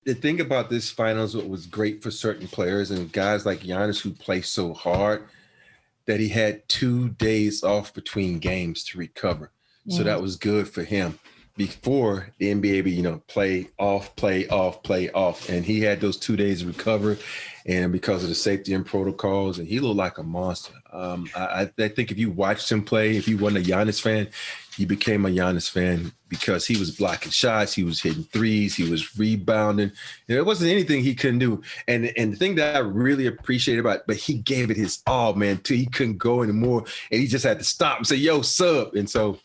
The thing about this finals, what was great for certain players and guys like Giannis who play so hard, that he had 2 days off between games to recover. So that was good for him. Before the NBA, play off, play off, play off. And he had those 2 days to recover. And because of the safety and protocols, and he looked like a monster. I think if you watched him play, if you weren't a Giannis fan, you became a Giannis fan because he was blocking shots, he was hitting threes, he was rebounding. There wasn't anything he couldn't do. And the thing that I really appreciate about, but he gave it his all, man, till he couldn't go anymore, and he just had to stop and say, "Yo, sub." And so,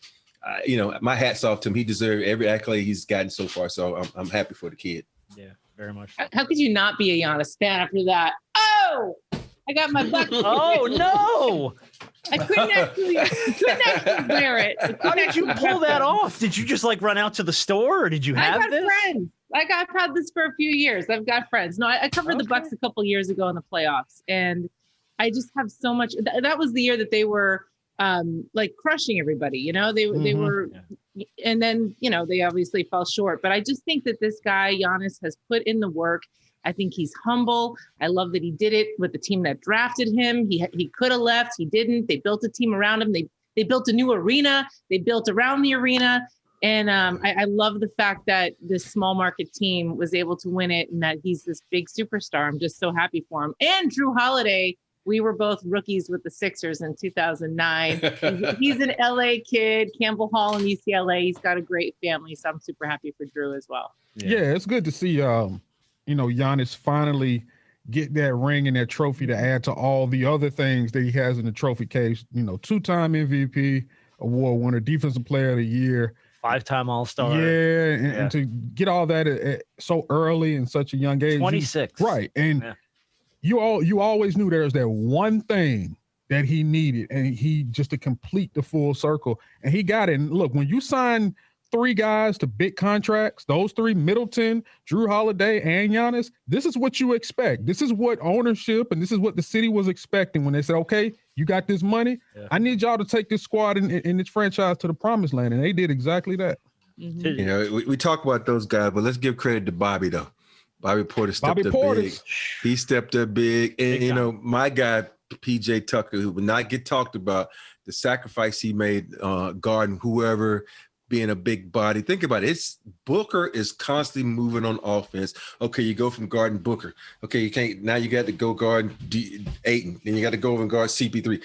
my hat's off to him. He deserved every accolade he's gotten so far. So I'm happy for the kid. Yeah, very much. How could you not be a Giannis fan after that? Oh, I got my butt. Oh no! I couldn't actually wear it. How did you pull that off? Did you just run out to the store, or did you have I got this? friends. I've had this for a few years. I've got friends. No, I covered the Bucks a couple years ago in the playoffs, and I just have so much. That was the year that they were crushing everybody. They were, and then they obviously fell short. But I just think that this guy Giannis has put in the work. I think he's humble. I love that he did it with the team that drafted him. He could have left. He didn't. They built a team around him. They built a new arena. They built around the arena. And I love the fact that this small market team was able to win it and that he's this big superstar. I'm just so happy for him. And Drew Holiday, we were both rookies with the Sixers in 2009. He's an LA kid, Campbell Hall in UCLA. He's got a great family. So I'm super happy for Drew as well. Yeah, it's good to see Giannis finally get that ring and that trophy to add to all the other things that he has in the trophy case. 2-time MVP, award winner, defensive player of the year, 5-time All-Star. Yeah, and to get all that at so early in such a young age. 26. Right. And you always knew there was that one thing that he needed, and he just to complete the full circle. And he got it. And look, when you sign 3 guys to big contracts, those 3, Middleton, Drew Holiday, and Giannis, this is what you expect. This is what ownership and this is what the city was expecting when they said, okay, you got this money. Yeah. I need y'all to take this squad in this franchise to the promised land. And they did exactly that. Mm-hmm. We talk about those guys, but let's give credit to Bobby, though. Bobby Portis stepped up big. He stepped up big. And, my guy, PJ Tucker, who would not get talked about, the sacrifice he made guarding whoever, being a big body. Think about it. Booker is constantly moving on offense. Okay, you go from guarding Booker. Okay, you can't. Now you got to go guard Ayton. Then you got to go over and guard CP3.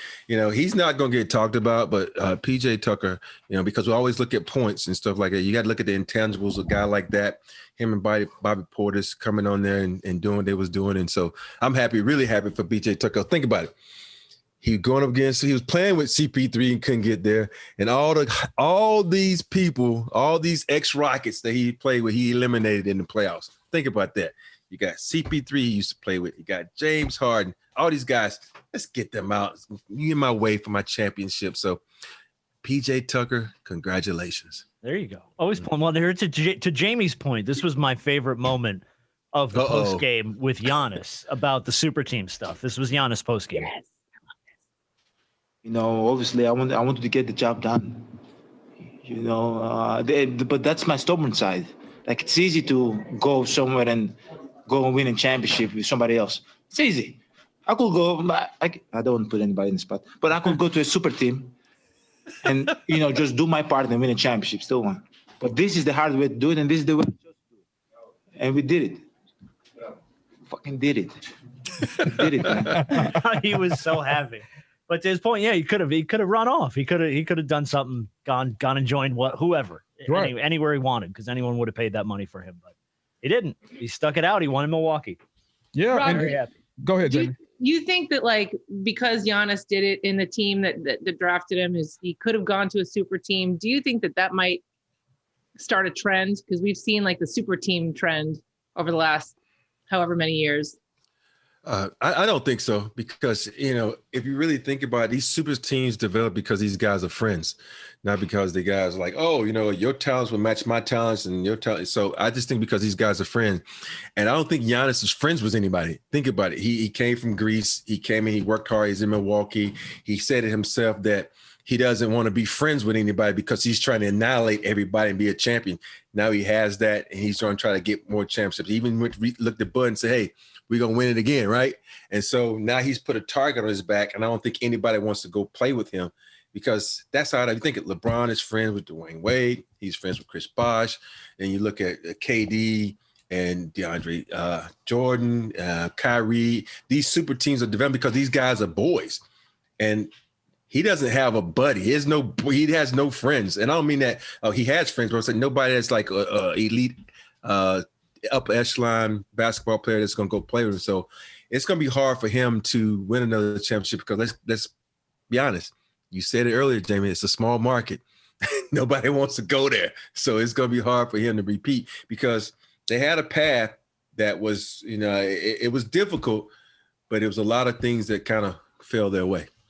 He's not going to get talked about, but PJ Tucker, because we always look at points and stuff like that. You got to look at the intangibles of a guy like that. Him and Bobby Portis coming on there and doing what they was doing. And so I'm really happy for PJ Tucker. Think about it. He was playing with CP3 and couldn't get there. And all these people, all these ex-Rockets that he played with, he eliminated in the playoffs. Think about that. You got CP3 he used to play with. You got James Harden. All these guys, let's get them out. You in my way for my championship. So PJ Tucker, congratulations. There you go. Always pulling. Well, to Jamie's point, this was my favorite moment of the post game with Giannis about the super team stuff. This was Giannis post game. Yes. Obviously, I wanted to get the job done. But that's my stubborn side. It's easy to go somewhere and go and win a championship with somebody else. It's easy. I could go. I don't want to put anybody in the spot, but I could go to a super team and just do my part and win a championship. Still one. But this is the hard way to do it, and this is the way to do it. And we did it. Fucking did it. Did it, man. He was so happy. But to his point, he could have run off. He could have done something, gone and joined whoever, right, anywhere he wanted, because anyone would have paid that money for him. But he didn't. He stuck it out. He won in Milwaukee. Yeah, Robert, very happy. Go ahead, Jamie. You think that because Giannis did it in the team that drafted him, he could have gone to a super team? Do you think that might start a trend? Because we've seen the super team trend over the last however many years. I don't think so, because, if you really think about it, these super teams develop because these guys are friends, not because the guys are like, your talents will match my talents and your talent. So I just think because these guys are friends. And I don't think Giannis is friends with anybody. Think about it. He came from Greece. He came in, he worked hard. He's in Milwaukee. He said it himself that he doesn't want to be friends with anybody because he's trying to annihilate everybody and be a champion. Now he has that, and he's going to try to get more championships. Even looked at Bud and said, hey, we're going to win it again, right? And so now he's put a target on his back, and I don't think anybody wants to go play with him because that's how I think LeBron is friends with Dwayne Wade. He's friends with Chris Bosh. And you look at KD and DeAndre Jordan, Kyrie. These super teams are developed because these guys are boys. And he doesn't have a buddy. He has no friends. And I don't mean that he has friends, but I'm saying nobody that's like a elite upper echelon basketball player that's going to go play with him. So it's going to be hard for him to win another championship because let's be honest. You said it earlier, Jamie, it's a small market. Nobody wants to go there. So it's going to be hard for him to repeat because they had a path that was, it was difficult, but it was a lot of things that kind of fell their way.